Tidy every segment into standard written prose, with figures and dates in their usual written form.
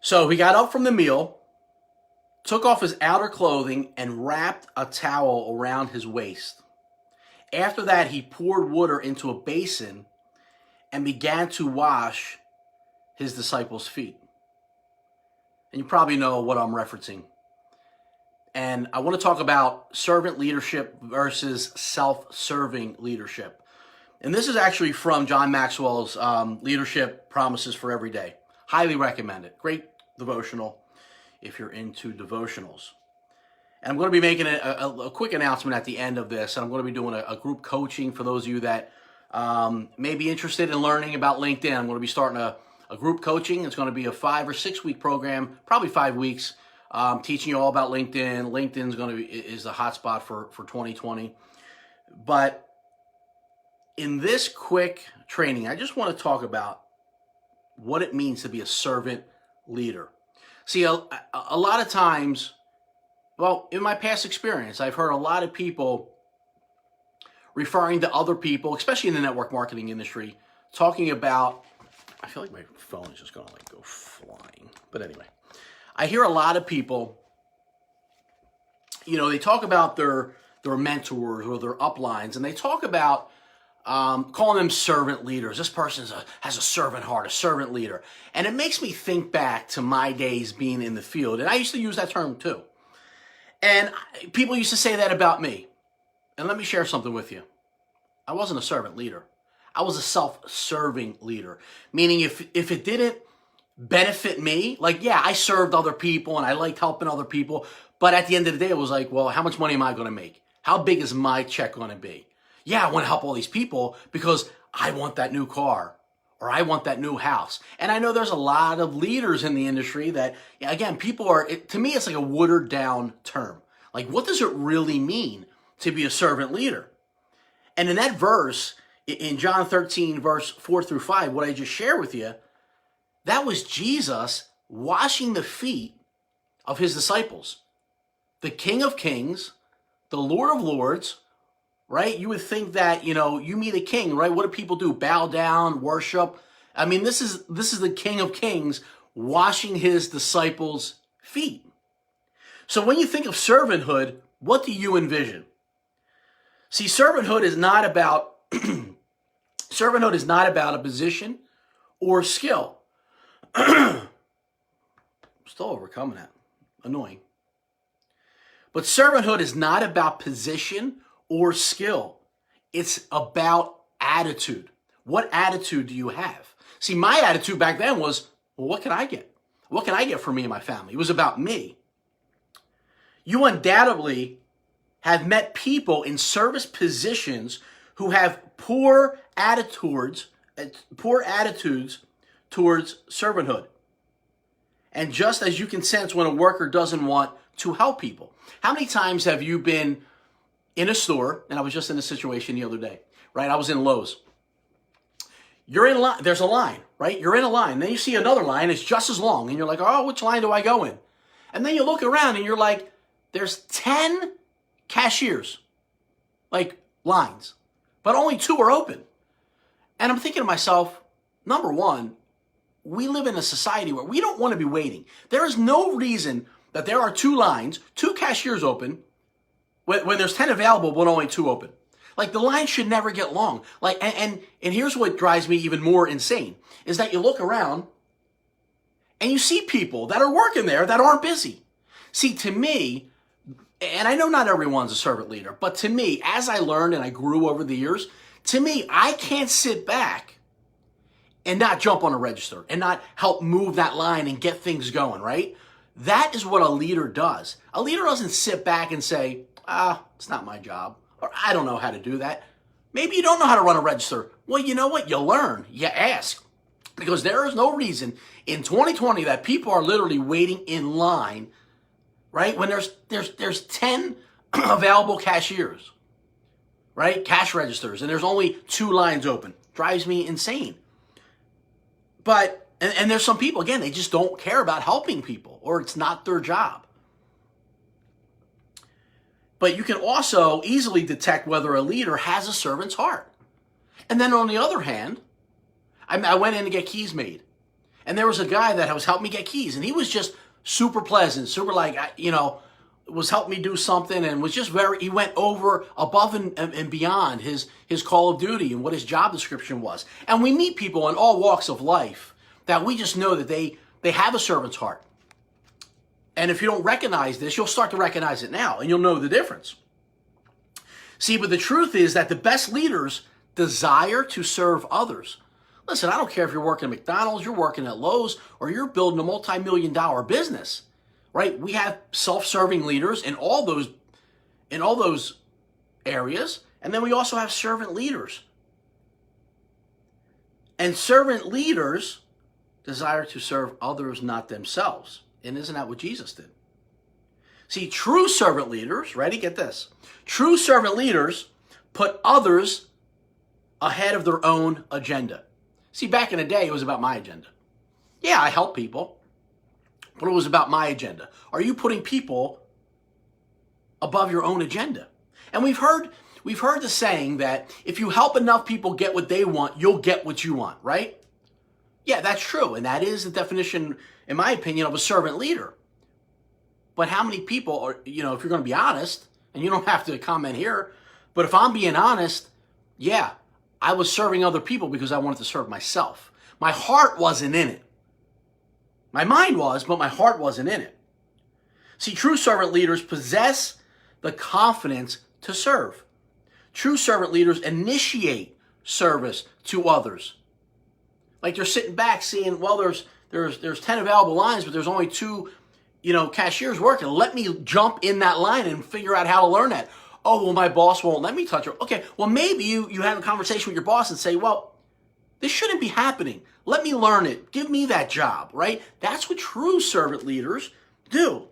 So he got up from the meal, took off his outer clothing, and wrapped a towel around his waist. After that, he poured water into a basin and began to wash his disciples' feet. And you probably know what I'm referencing. And I want to talk about servant leadership versus self-serving leadership. And this is actually from John Maxwell's Leadership Promises for Every Day. Highly recommend it. Great devotional if you're into devotionals. And I'm going to be making a quick announcement at the end of this. And I'm going to be doing a group coaching for those of you that may be interested in learning about LinkedIn. I'm going to be starting a group coaching. It's going to be a 5 or 6 week program, probably 5 weeks, teaching you all about LinkedIn. is the hotspot for 2020. But in this quick training, I just want to talk about what it means to be a servant leader. See, a lot of times, well, in my past experience, I've heard a lot of people referring to other people, especially in the network marketing industry, talking about, I feel like my phone is just going to go flying. But anyway, I hear a lot of people, they talk about their mentors or their uplines, and they talk about calling them servant leaders. This person has a servant heart, a servant leader. And it makes me think back to my days being in the field. And I used to use that term too. And people used to say that about me. And let me share something with you. I wasn't a servant leader. I was a self-serving leader. Meaning if it didn't benefit me, I served other people and I liked helping other people. But at the end of the day, it was like, well, how much money am I going to make? How big is my check going to be? Yeah, I want to help all these people because I want that new car or I want that new house. And I know there's a lot of leaders in the industry that, again, to me, it's like a watered down term. Like, what does it really mean to be a servant leader? And in that verse, in John 13, verse 4 through 5, what I just shared with you, that was Jesus washing the feet of his disciples. The King of Kings, the Lord of Lords, right? You would think that, you meet a king, right? What do people do? Bow down, worship. I mean, this is the King of Kings washing his disciples' feet. So when you think of servanthood, what do you envision? See, servanthood is not about a position or skill. I'm still overcoming that. Annoying. But servanthood is not about position or skill. It's about attitude. What attitude do you have? See, my attitude back then was, well, what can I get? What can I get for me and my family? It was about me. You undoubtedly have met people in service positions who have poor attitudes towards servanthood. And just as you can sense when a worker doesn't want to help people. How many times have you been in a store, and I was just in a situation the other day, right? I was in Lowe's. You're in line, there's a line, right? You're in a line, then you see another line, it's just as long, and you're like, oh, which line do I go in? And then you look around and you're like, there's 10 cashiers, lines, but only 2 are open. And I'm thinking to myself, number one, we live in a society where we don't want to be waiting. There is no reason that there are 2 lines, 2 cashiers open, when there's 10 available, but only 2 open. The line should never get long. And here's what drives me even more insane, is that you look around and you see people that are working there that aren't busy. See, to me, and I know not everyone's a servant leader, but to me, as I learned and I grew over the years, to me, I can't sit back and not jump on a register and not help move that line and get things going, right? That is what a leader does. A leader doesn't sit back and say, it's not my job, or I don't know how to do that. Maybe you don't know how to run a register. Well, you know what? You learn, you ask. Because there is no reason in 2020 that people are literally waiting in line, right? When there's 10 available cashiers, right? Cash registers, and there's only 2 lines open. Drives me insane. But, and there's some people, again, they just don't care about helping people, or it's not their job. But you can also easily detect whether a leader has a servant's heart. And then on the other hand, I went in to get keys made. And there was a guy that was helping me get keys, and he was just super pleasant, super like, was helping me do something, and was just he went over above and beyond his call of duty and what his job description was. And we meet people in all walks of life that we just know that they have a servant's heart. And if you don't recognize this, you'll start to recognize it now, and you'll know the difference. See, but the truth is that the best leaders desire to serve others. Listen, I don't care if you're working at McDonald's, you're working at Lowe's, or you're building a multi-million-dollar business, right? We have self-serving leaders in all those areas, and then we also have servant leaders. And servant leaders desire to serve others, not themselves. And isn't that what Jesus did? See, true servant leaders, ready? Get this. True servant leaders put others ahead of their own agenda. See, back in the day, it was about my agenda. Yeah, I help people, but it was about my agenda. Are you putting people above your own agenda? And we've heard the saying that if you help enough people get what they want, you'll get what you want, right? Yeah, that's true. And that is the definition, in my opinion, of a servant leader. But how many people are, if you're going to be honest, and you don't have to comment here, but if I'm being honest, yeah, I was serving other people because I wanted to serve myself. My heart wasn't in it. My mind was, but my heart wasn't in it. See, true servant leaders possess the confidence to serve. True servant leaders initiate service to others. Like they're sitting back seeing, well, there's 10 available lines, but there's only 2, cashiers working. Let me jump in that line and figure out how to learn that. Oh, well, my boss won't let me touch her. Okay, well, maybe you have a conversation with your boss and say, well, this shouldn't be happening. Let me learn it. Give me that job, right? That's what true servant leaders do.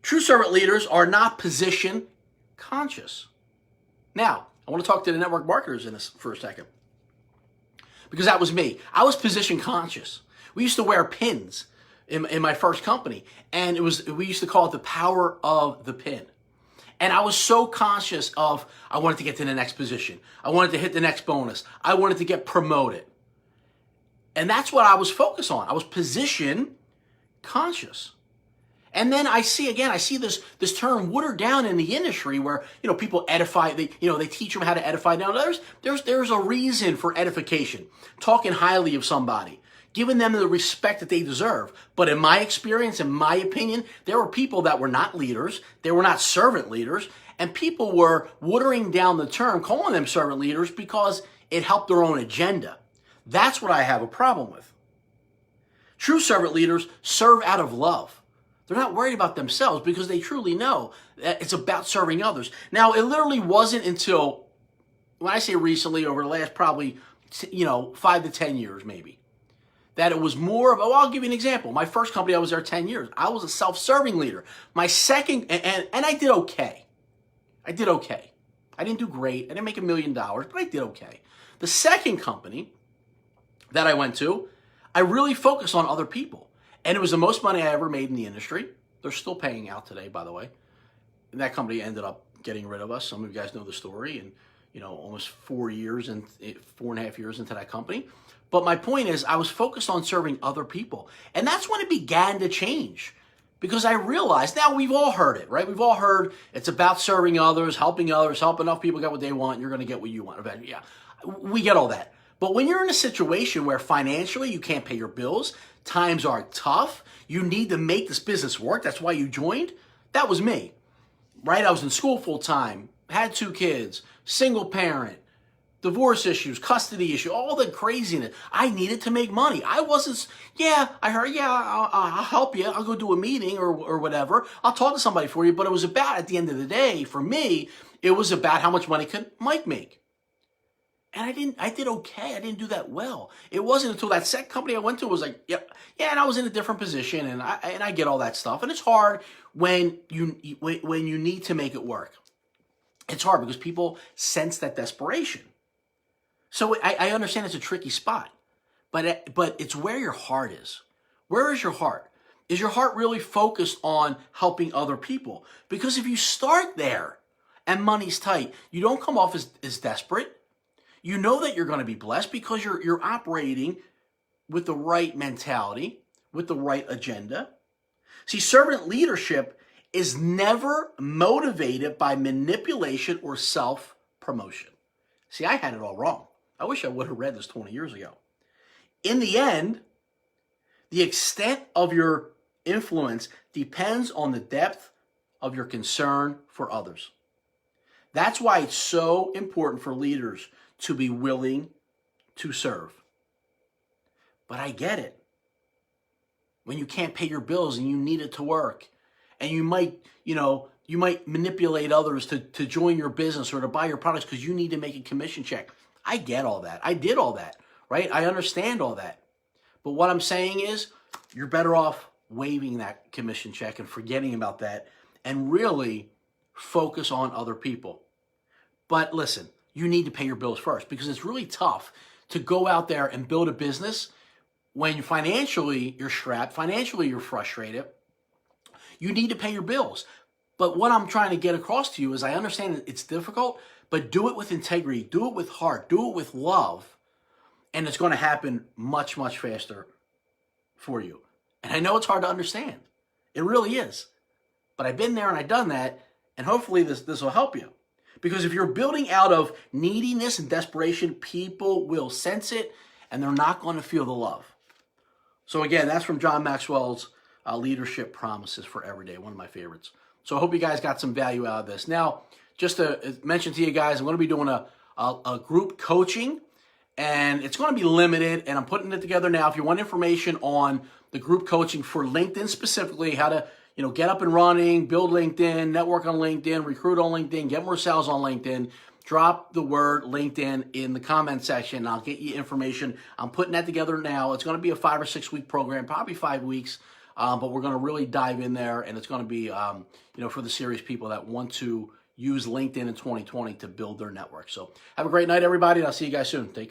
True servant leaders are not position conscious. Now, I want to talk to the network marketers in this for a second, because that was me. I was position conscious. We used to wear pins in my first company, and we used to call it the power of the pin. And I was so conscious of, I wanted to get to the next position. I wanted to hit the next bonus. I wanted to get promoted. And that's what I was focused on. I was position conscious. And then I see this term watered down in the industry where, people edify, they teach them how to edify. Now there's a reason for edification, talking highly of somebody, giving them the respect that they deserve. But in my experience, in my opinion, there were people that were not leaders. They were not servant leaders. And people were watering down the term, calling them servant leaders because it helped their own agenda. That's what I have a problem with. True servant leaders serve out of love. They're not worried about themselves because they truly know that it's about serving others. Now, it literally wasn't until, when I say recently, over the last probably, 5 to 10 years maybe, that it was more of, I'll give you an example. My first company, I was there 10 years. I was a self-serving leader. My second, and I did okay. I didn't do great. I didn't make $1 million, but I did okay. The second company that I went to, I really focused on other people. And it was the most money I ever made in the industry. They're still paying out today, by the way. And that company ended up getting rid of us. Some of you guys know the story. And, almost 4.5 years into that company. But my point is, I was focused on serving other people. And that's when it began to change. Because I realized, now we've all heard it, right? We've all heard it's about serving others, help enough people get what they want, you're going to get what you want eventually. Yeah, we get all that. But when you're in a situation where financially you can't pay your bills, times are tough, you need to make this business work, that's why you joined, that was me, right? I was in school full time, had 2 kids, single parent, divorce issues, custody issue, all the craziness. I needed to make money. I wasn't, I'll help you. I'll go do a meeting or whatever. I'll talk to somebody for you. But it was about, at the end of the day, for me, it was about how much money could Mike make. And I did okay. I didn't do that well. It wasn't until that second company I went to was like, and I was in a different position, and I get all that stuff. And it's hard when you need to make it work. It's hard because people sense that desperation. So I understand it's a tricky spot, but it's where your heart is. Where is your heart? Is your heart really focused on helping other people? Because if you start there and money's tight, you don't come off as desperate. You know that you're going to be blessed because you're operating with the right mentality, with the right agenda. See, servant leadership is never motivated by manipulation or self-promotion. See, I had it all wrong. I wish I would have read this 20 years ago. In the end, the extent of your influence depends on the depth of your concern for others. That's why it's so important for leaders to be willing to serve. But I get it. When you can't pay your bills and you need it to work, and you might manipulate others to join your business or to buy your products because you need to make a commission check. I get all that. I did all that, right? I understand all that. But what I'm saying is, you're better off waiving that commission check and forgetting about that and really focus on other people. But listen, you need to pay your bills first, because it's really tough to go out there and build a business when financially you're strapped, financially you're frustrated. You need to pay your bills. But what I'm trying to get across to you is, I understand it's difficult, but do it with integrity, do it with heart, do it with love, and it's going to happen much, much faster for you. And I know it's hard to understand. It really is. But I've been there and I've done that, and hopefully this will help you. Because if you're building out of neediness and desperation, people will sense it, and they're not going to feel the love. So again, that's from John Maxwell's Leadership Promises for Everyday, one of my favorites. So I hope you guys got some value out of this. Now, just to mention to you guys, I'm going to be doing a group coaching, and it's going to be limited, and I'm putting it together now. If you want information on the group coaching for LinkedIn specifically, how to get up and running, build LinkedIn, network on LinkedIn, recruit on LinkedIn, get more sales on LinkedIn, drop the word LinkedIn in the comment section, and I'll get you information. I'm putting that together now. It's going to be a 5 or 6 week program, probably 5 weeks, but we're going to really dive in there, and it's going to be for the serious people that want to use LinkedIn in 2020 to build their network. So have a great night, everybody, and I'll see you guys soon. Take care.